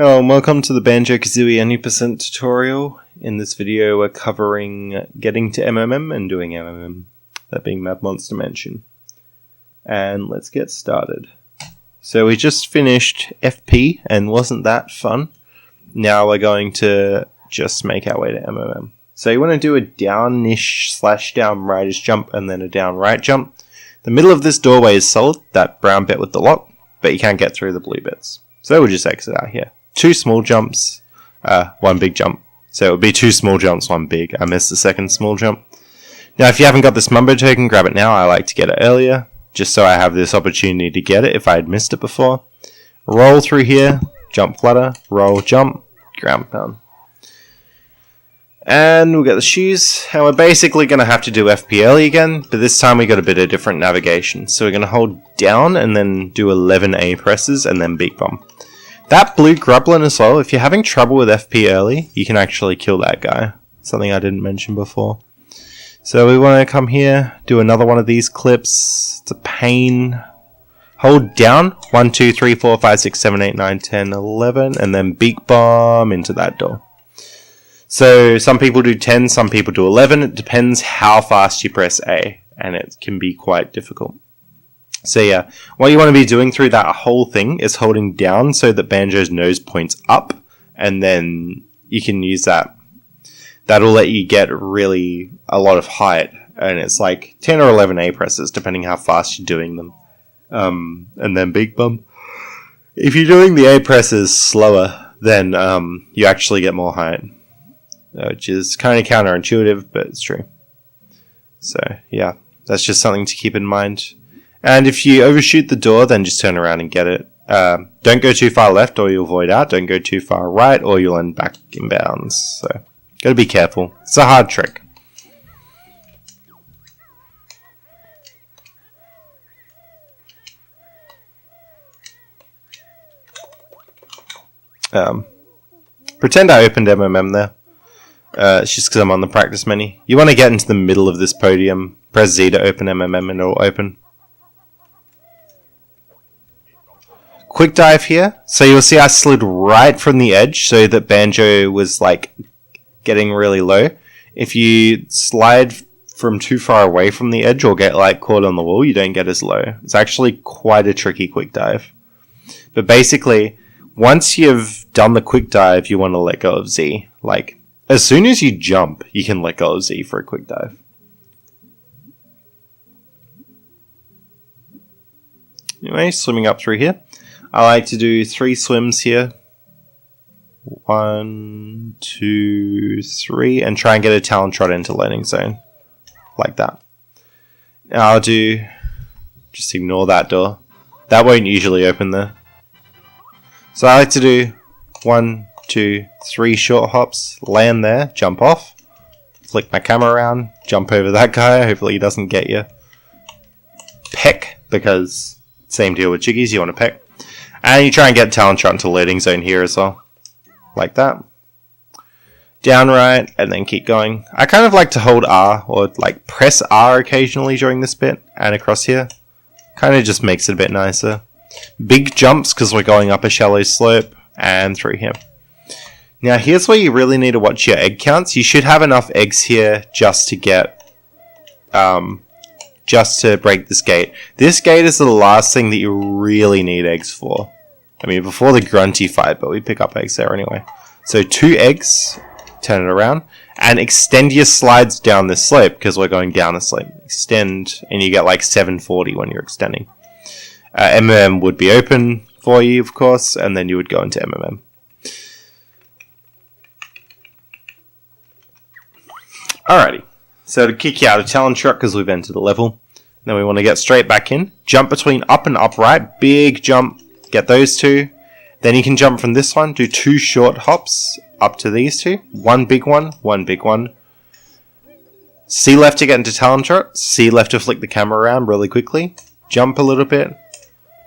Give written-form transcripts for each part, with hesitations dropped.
Hello and welcome to the Banjo-Kazooie Any Percent tutorial. In this video we're covering getting to MMM and doing MMM, that being Mad Monster Mansion. And let's get started. So we just finished FP and wasn't that fun? Now we're going to just make our way to MMM. So you want to do a downish / down rightish jump and then a down right jump. The middle of this doorway is solid, that brown bit with the lock, but you can't get through the blue bits. So we'll just exit out here. 2 small jumps, 1 big jump. So it would be 2 small jumps, 1 big. I missed the second small jump. Now if you haven't got this Mumbo token, grab it now. I like to get it earlier, just so I have this opportunity to get it if I had missed it before. Roll through here, jump flutter, roll, jump, ground pound. And we'll get the shoes, and we're basically going to have to do FP early again, but this time we got a bit of different navigation. So we're going to hold down and then do 11 A presses and then big bomb. That blue grublin as well, if you're having trouble with FP early, you can actually kill that guy. Something I didn't mention before. So we want to come here, do another one of these clips. It's a pain. Hold down, 1, 2, 3, 4, 5, 6, 7, 8, 9, 10, 11, and then big bomb into that door. So some people do 10, some people do 11. It depends how fast you press A, and it can be quite difficult. So yeah, what you want to be doing through that whole thing is holding down so that Banjo's nose points up, and then you can use that. That'll let you get really a lot of height, and it's like 10 or 11 A presses depending how fast you're doing them. And then big bump. If you're doing the A presses slower, then you actually get more height, which is kind of counterintuitive, but it's true. So yeah, that's just something to keep in mind. And if you overshoot the door, then just turn around and get it. Don't go too far left or you'll void out. Don't go too far right or you'll end back in bounds. So, gotta be careful. It's a hard trick. Pretend I opened MMM there. It's just because I'm on the practice menu. You want to get into the middle of this podium. Press Z to open MMM and it'll open. Quick dive here. So you'll see I slid right from the edge so that Banjo was like getting really low. If you slide from too far away from the edge or get like caught on the wall, you don't get as low. It's actually quite a tricky quick dive. But basically, once you've done the quick dive, you want to let go of Z. Like, as soon as you jump, you can let go of Z for a quick dive. Anyway, swimming up through here. I like to do 3 swims here. 1, 2, 3, and try and get a talon trot into landing zone. Like that. Now I'll do... just ignore that door. That won't usually open there. So I like to do 1, 2, 3 short hops, land there, jump off, flick my camera around, jump over that guy, hopefully he doesn't get you. Peck, because same deal with chickies, you want to peck. And you try and get talon trot into loading zone here as well. Like that. Down right, and then keep going. I kind of like to hold R, or like press R occasionally during this bit, and across here. Kind of just makes it a bit nicer. Big jumps, because we're going up a shallow slope, and through here. Now here's where you really need to watch your egg counts. You should have enough eggs here just to get... just to break this gate. This gate is the last thing that you really need eggs for. I mean, before the grunty fight, but we pick up eggs there anyway. So 2 eggs, turn it around, and extend your slides down this slope, because we're going down the slope. Extend, and you get like 740 when you're extending. MMM would be open for you, of course, and then you would go into MMM. Alrighty. So to kick you out of talon trot, because we've entered the level, then we want to get straight back in. Jump between up and upright. Big jump. Get those 2. Then you can jump from this one. Do 2 short hops up to these 2. 1 big one. 1 big one. C left to get into talon trot. C left to flick the camera around really quickly. Jump a little bit.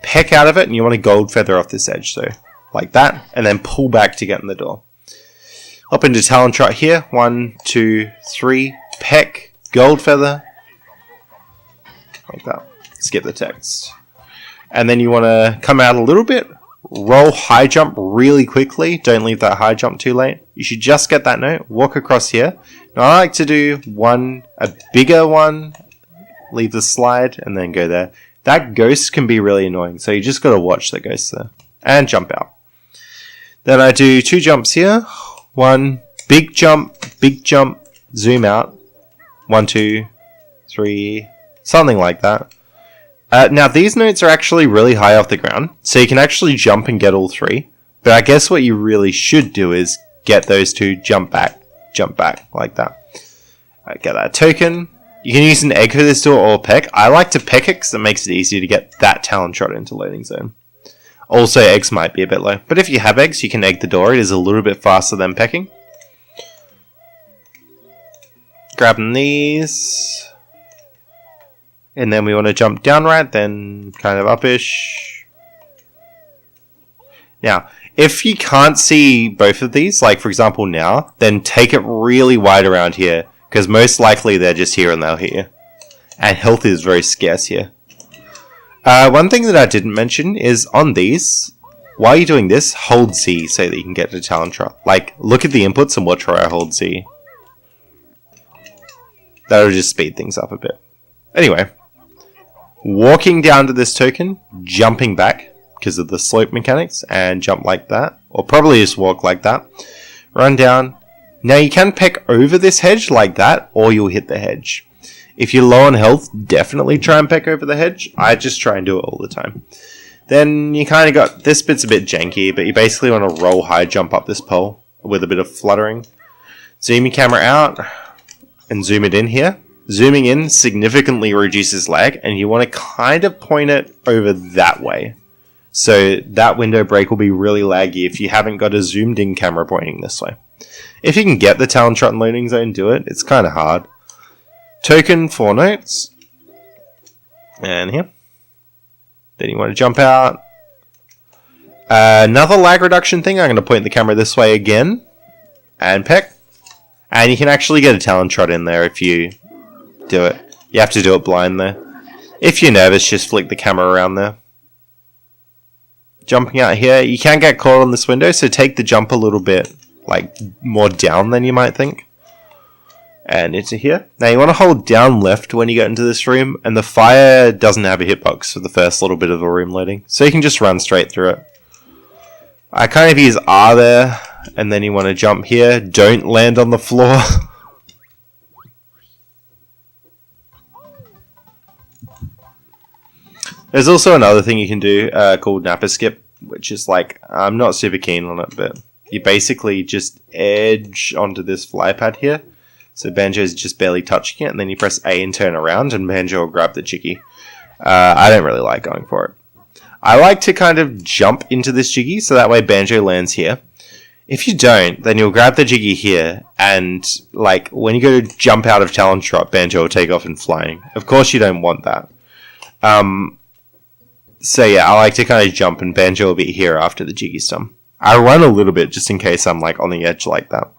Peck out of it. And you want to gold feather off this edge. So like that. And then pull back to get in the door. Up into talon trot here. 1, 2, 3. Peck. Gold feather. Like that. Skip the text. And then you want to come out a little bit, roll high jump really quickly. Don't leave that high jump too late. You should just get that note, walk across here. Now I like to do a bigger one, leave the slide, and then go there. That ghost can be really annoying, so you just got to watch the ghost there. And jump out. Then I do 2 jumps here. 1, big jump, zoom out. 1, 2, 3, something like that. Now these notes are actually really high off the ground, so you can actually jump and get all 3. But I guess what you really should do is get those 2, jump back, like that. Get that token. You can use an egg for this door or peck. I like to peck it because it makes it easier to get that talent shot into loading zone. Also, eggs might be a bit low, but if you have eggs, you can egg the door. It is a little bit faster than pecking. Grabbing these. And then we want to jump down right, then kind of up-ish. Now, if you can't see both of these, like for example now, then take it really wide around here, because most likely they're just here and they'll hit you. And health is very scarce here. One thing that I didn't mention is on these, while you're doing this, hold Z so that you can get to talent shot. Like, look at the inputs and watch where I hold Z. That'll just speed things up a bit. Anyway. Walking down to this token, jumping back because of the slope mechanics, and jump like that, or probably just walk like that. Run down. Now you can peck over this hedge like that, or you'll hit the hedge. If you're low on health, definitely try and peck over the hedge. I just try and do it all the time. Then you kind of got, this bit's a bit janky, but you basically want to roll high jump up this pole with a bit of fluttering. Zoom your camera out and zoom it in here. Zooming in significantly reduces lag, and you want to kind of point it over that way. So that window break will be really laggy if you haven't got a zoomed in camera pointing this way. If you can get the talent shot and loading zone, do it. It's kind of hard. Token 4 notes. And here. Then you want to jump out. Another lag reduction thing, I'm going to point the camera this way again. And peck. And you can actually get a talent shot in there if you do it. You have to do it blind there. If you're nervous, just flick the camera around there. Jumping out here, you can get caught on this window, so take the jump a little bit, like, more down than you might think. And into here. Now you want to hold down left when you get into this room, and the fire doesn't have a hitbox for the first little bit of the room loading, so you can just run straight through it. I kind of use R there, and then you want to jump here. Don't land on the floor. There's also another thing you can do called Napper Skip, which is like, I'm not super keen on it, but you basically just edge onto this fly pad here. So Banjo's just barely touching it, and then you press A and turn around, and Banjo will grab the jiggy. I don't really like going for it. I like to kind of jump into this jiggy, so that way Banjo lands here. If you don't, then you'll grab the jiggy here, and like when you go to jump out of talent shot, Banjo will take off in flying. Of course you don't want that. So yeah, I like to kind of jump, and Banjo will be here after the jiggy's done. I run a little bit just in case I'm like on the edge like that.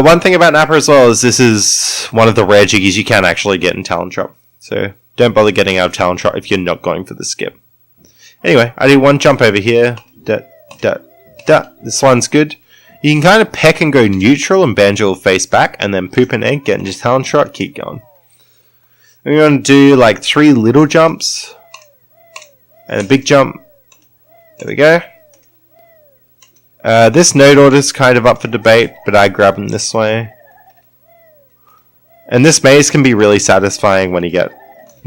One thing about Napper as well is this is one of the rare jiggies you can actually get in talent shot. So don't bother getting out of talent shot if you're not going for the skip. Anyway, I do one jump over here. This one's good. You can kind of peck and go neutral, and Banjo will face back, and then poop an egg, get into talent shot, keep going. We're going to do like 3 little jumps. And a big jump. There we go. This node order is kind of up for debate, but I grab them this way. And this maze can be really satisfying when you get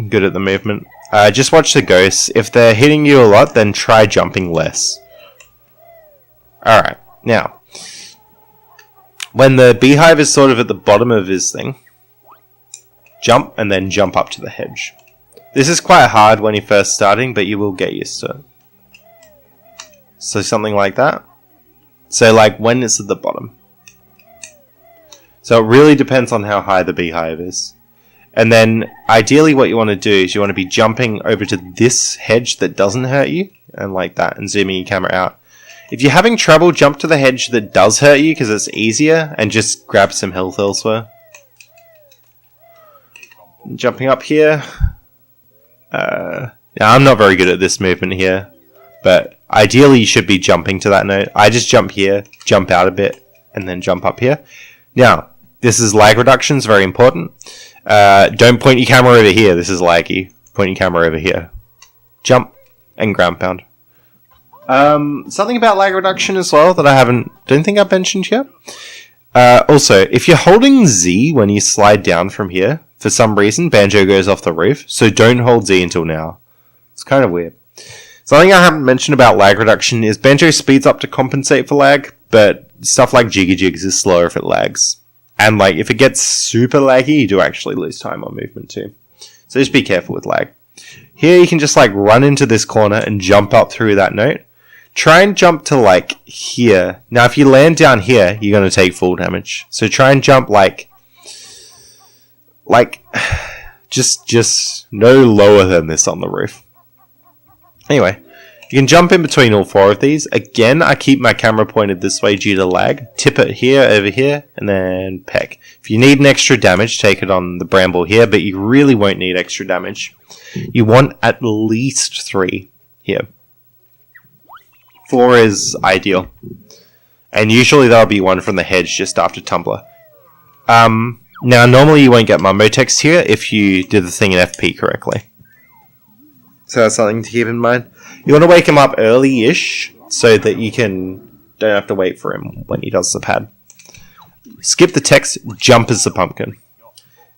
good at the movement. Just watch the ghosts. If they're hitting you a lot, then try jumping less. Alright, now. When the beehive is sort of at the bottom of his thing, jump and then jump up to the hedge. This is quite hard when you're first starting, but you will get used to it. So something like that. So like when it's at the bottom. So it really depends on how high the beehive is. And then ideally what you want to do is you want to be jumping over to this hedge that doesn't hurt you. And like that, and zooming your camera out. If you're having trouble, jump to the hedge that does hurt you because it's easier, and just grab some health elsewhere. Jumping up here. Yeah, I'm not very good at this movement here. but ideally you should be jumping to that note. I just jump here, jump out a bit, and then jump up here. Now, this is lag reduction, it's very important. Don't point your camera over here, this is laggy. Point your camera over here. Jump and ground pound. Something about lag reduction as well that I don't think I've mentioned yet. Also, if you're holding Z when you slide down from here, for some reason, Banjo goes off the roof, so don't hold Z until now. It's kind of weird. Something I haven't mentioned about lag reduction is Banjo speeds up to compensate for lag, but stuff like Jiggy Jigs is slower if it lags. And like, if it gets super laggy, you do actually lose time on movement too. So just be careful with lag. Here you can just like run into this corner and jump up through that note. Try and jump to like here. Now if you land down here, you're going to take full damage. So try and jump like just no lower than this on the roof. Anyway, you can jump in between all four of these. Again, I keep my camera pointed this way due to lag. Tip it here, over here, and then peck. If you need an extra damage, take it on the bramble here, but you really won't need extra damage. You want at least 3 here. 4 is ideal. And usually there'll be one from the hedge just after Tumbler. Now, normally you won't get Mumbo text here if you did the thing in FP correctly. So that's something to keep in mind. You want to wake him up early-ish so that you don't have to wait for him when he does the pad. Skip the text, jump as the pumpkin.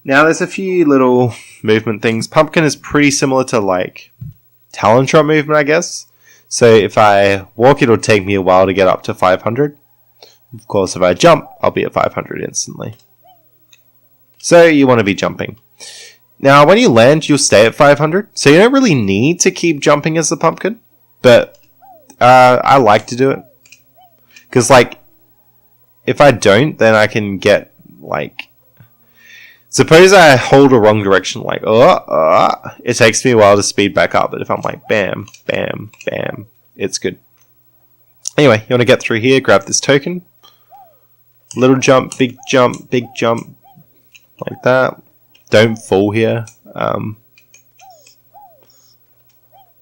Now there's a few little movement things. Pumpkin is pretty similar to like Talon Trot movement, I guess. So if I walk, it'll take me a while to get up to 500. Of course, if I jump, I'll be at 500 instantly. So you want to be jumping. Now, when you land, you'll stay at 500, so you don't really need to keep jumping as the pumpkin, but I like to do it. Because, like, if I don't, then I can get, like... Suppose I hold a wrong direction, like, it takes me a while to speed back up, but if I'm like, bam, bam, bam, it's good. Anyway, you want to get through here, grab this token. Little jump, like that. Don't fall here. And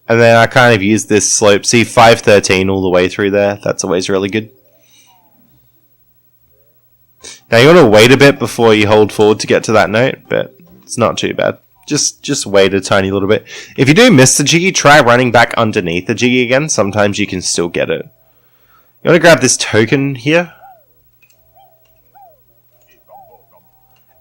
then I kind of use this slope. See, 513 all the way through there. That's always really good. Now you want to wait a bit before you hold forward to get to that note, but it's not too bad. Just wait a tiny little bit. If you do miss the jiggy, try running back underneath the jiggy again. Sometimes you can still get it. You want to grab this token here.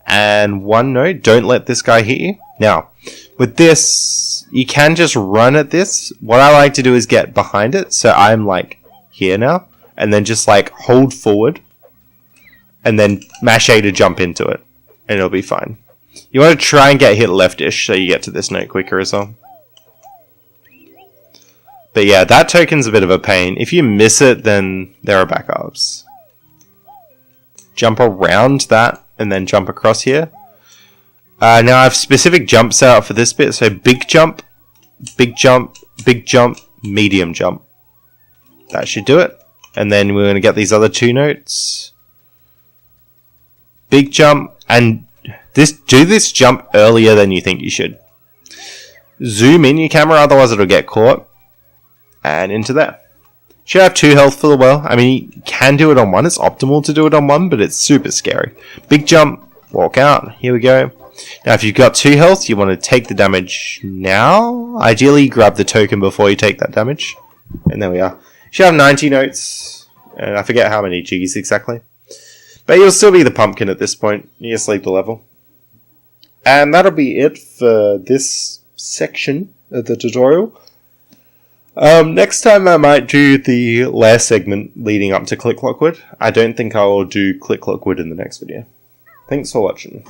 And one note, don't let this guy hit you. Now, with this, you can just run at this. What I like to do is get behind it, so I'm like here now, and then just like hold forward, and then mash A to jump into it, and it'll be fine. You want to try and get hit leftish, so you get to this note quicker as well. But yeah, that token's a bit of a pain. If you miss it, then there are backups. Jump around that, and then jump across here. Now I have specific jumps set up for this bit, so big jump, medium jump. That should do it. And then we're going to get these other 2 notes. Big jump, and do this jump earlier than you think you should. Zoom in your camera, otherwise it'll get caught. And into there. Should have 2 health for the well. I mean, you can do it on 1. It's optimal to do it on 1, but it's super scary. Big jump, walk out. Here we go. Now, if you've got 2 health, you want to take the damage now. Ideally, grab the token before you take that damage. And there we are. You should have 90 notes. And I forget how many G's exactly. But you'll still be the pumpkin at this point. You just leave the level. And that'll be it for this section of the tutorial. Next time I might do the last segment leading up to Click Lockwood. I don't think I will do Click Lockwood in the next video. Thanks for watching.